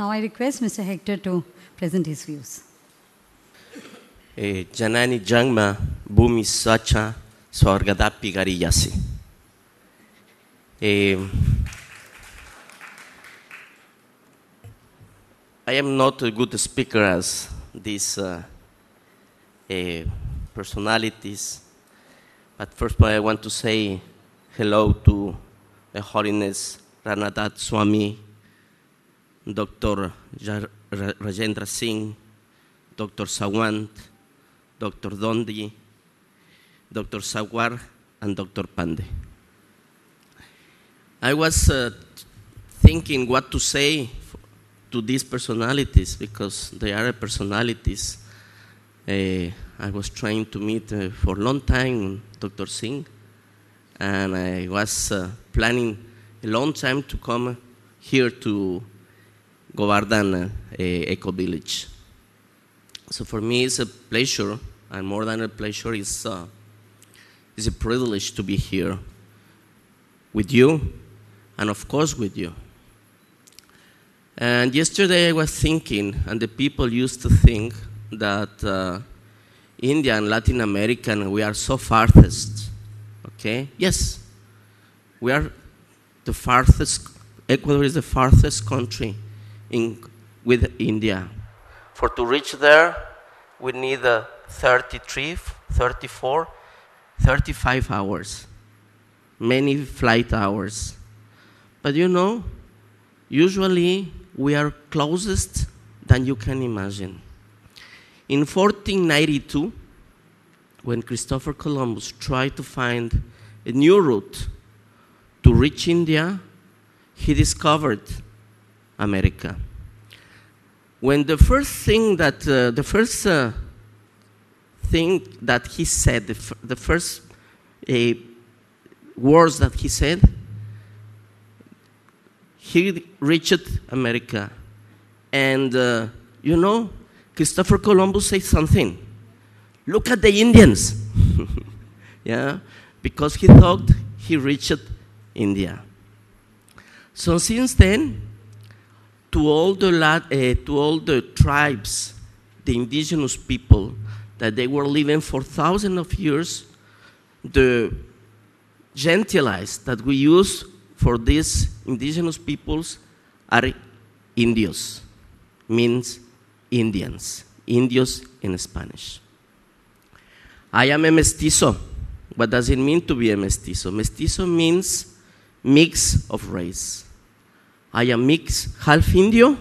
Now I request Mr. Hector to present his views. Janani Jangma Bumi Sacha Swargadapi Gariyasi. I am not a good speaker as these personalities, but first I want to say hello to Her Holiness Ranadath Swami, Dr. Rajendra Singh, Dr. Sawant, Dr. Dondi, Dr. Sawar, and Dr. Pandey. I was thinking what to say to these personalities because they are personalities. I was trying to meet for a long time Dr. Singh, and I was planning a long time to come here to Govardhan Eco Village. So for me, it's a pleasure, and more than a pleasure, it's a privilege to be here with you, and of course with you. And yesterday I was thinking, and the people used to think that India and Latin America, we are so farthest, okay? Yes, we are the farthest. Ecuador is the farthest country with India. For to reach there, we need 33, 34, 35 hours, many flight hours. But you know, usually we are closest than you can imagine. In 1492, when Christopher Columbus tried to find a new route to reach India, he discovered America. When the first thing that he said, the first words that he said, he reached America. And you know, Christopher Columbus said something. Look at the Indians. Yeah, because he thought he reached India. So since then, to all the tribes, the indigenous people, that they were living for thousands of years, the gentiles that we use for these indigenous peoples are indios, means Indians, indios in Spanish. I am a mestizo. What does it mean to be a mestizo? Mestizo means mix of race. I am mixed, half Indio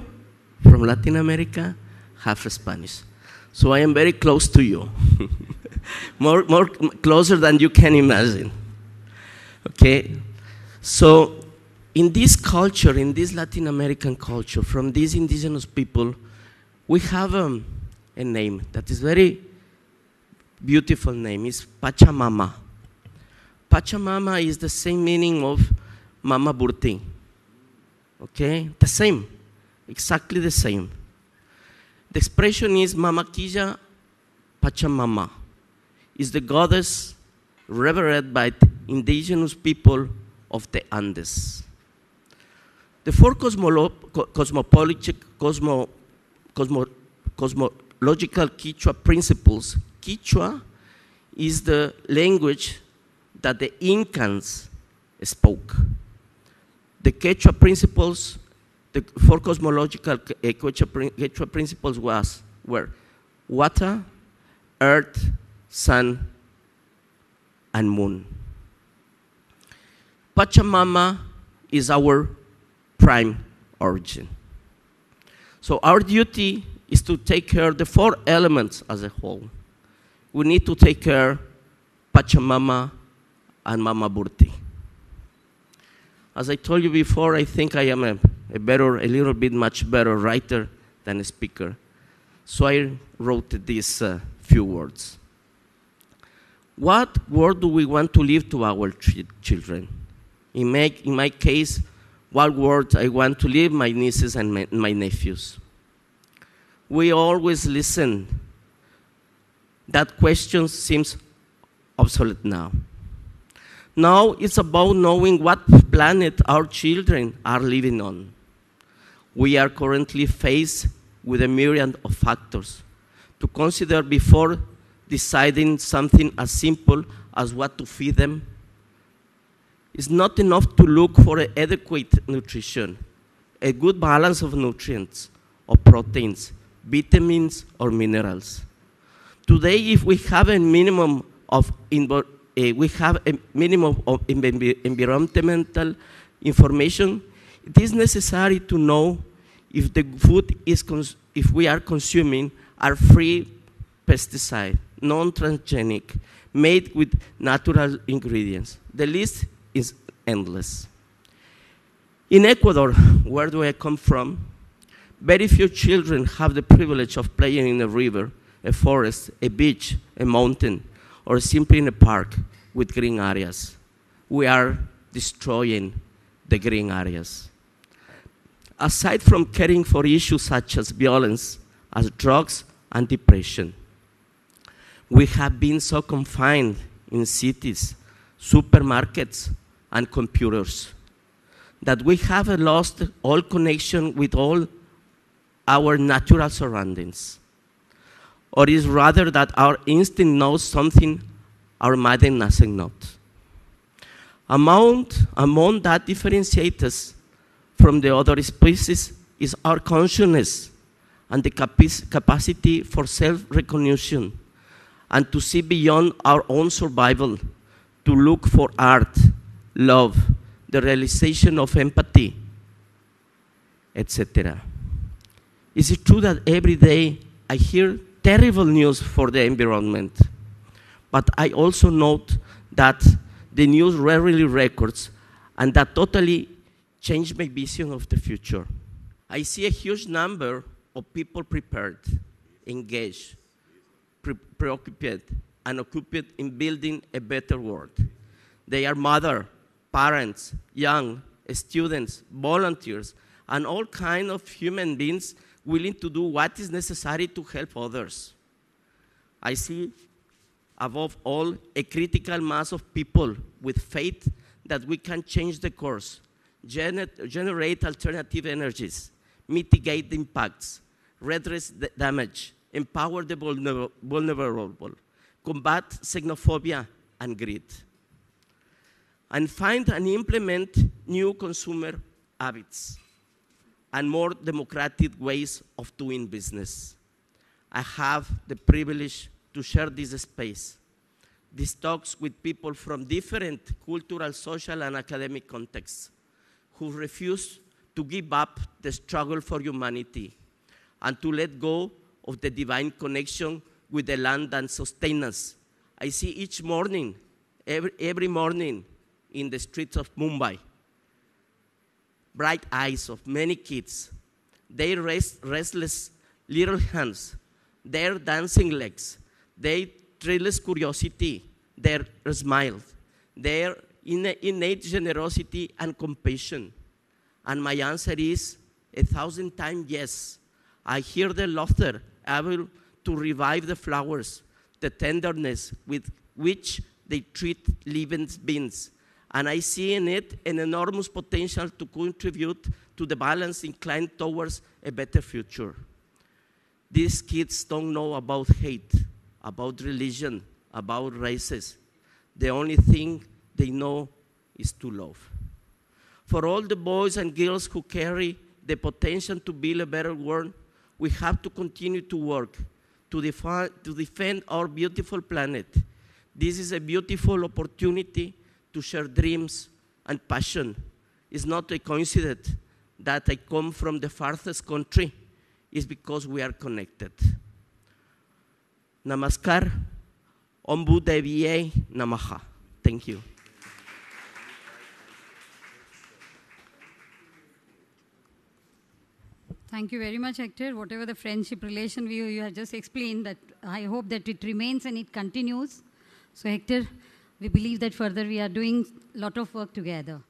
from Latin America, half Spanish. So I am very close to you, more closer than you can imagine. Okay, so in this culture, in this Latin American culture, from these indigenous people, we have a name that is very beautiful name. It's Pachamama. Pachamama is the same meaning of Mama Burti. Okay, the same, exactly the same. The expression is Mama Quilla Pachamama. Is the goddess revered by indigenous people of the Andes. The four cosmological Quechua principles. Quechua is the language that the Incans spoke. The Quechua principles, the four cosmological Quechua principles were water, earth, sun, and moon. Pachamama is our prime origin. So our duty is to take care of the four elements as a whole. We need to take care of Pachamama and Mama Burti. As I told you before, I think I am a little bit much better writer than a speaker. So I wrote these few words. What word do we want to leave to our children? In my case, what word I want to leave my nieces and my nephews? We always listen. That question seems obsolete now. Now it's about knowing what planet our children are living on. we are currently faced with a myriad of factors to consider before deciding something as simple as what to feed them. It's not enough to look for adequate nutrition, a good balance of nutrients, or proteins, vitamins, or minerals. Today, if we have a minimum of environmental information, it is necessary to know if the food if we are consuming are free pesticide, non-transgenic, made with natural ingredients. The list is endless. In Ecuador, where do I come from, very few children have the privilege of playing in a river, a forest, a beach, a mountain, or simply in a park with green areas. We are destroying the green areas. Aside from caring for issues such as violence, as drugs, and depression, we have been so confined in cities, supermarkets, and computers that we have lost all connection with all our natural surroundings. Or is rather that our instinct knows something our mind does not. Among that differentiates us from the other species is our consciousness and the capacity for self-recognition and to see beyond our own survival, to look for art, love, the realization of empathy, etc. Is it true that every day I hear terrible news for the environment? But I also note that the news rarely records and that totally changed my vision of the future. I see a huge number of people prepared, engaged, preoccupied, and occupied in building a better world. They are mothers, parents, young, students, volunteers, and all kinds of human beings willing to do what is necessary to help others. I see, above all, a critical mass of people with faith that we can change the course, generate alternative energies, mitigate the impacts, redress the damage, empower the vulnerable, combat xenophobia and greed, and find and implement new consumer habits and more democratic ways of doing business. I have the privilege to share this space, these talks with people from different cultural, social, and academic contexts who refuse to give up the struggle for humanity and to let go of the divine connection with the land that sustains us. I see each morning, every morning in the streets of Mumbai, bright eyes of many kids, their restless little hands, their dancing legs, their trellis curiosity, their smile, their innate generosity and compassion. And my answer is 1,000 times yes. I hear the laughter, able to revive the flowers, the tenderness with which they treat living beings. And I see in it an enormous potential to contribute to the balance inclined towards a better future. These kids don't know about hate, about religion, about races. The only thing they know is to love. For all the boys and girls who carry the potential to build a better world, we have to continue to work to defend our beautiful planet. This is a beautiful opportunity to share dreams and passion. It's not a coincidence that I come from the farthest country. It's because we are connected. Namaskar. Om Buddha Viye Namaha. Thank you. Thank you very much, Hector. Whatever the friendship relation you have just explained, that I hope that it remains and it continues. So, Hector, we believe that further we are doing a lot of work together.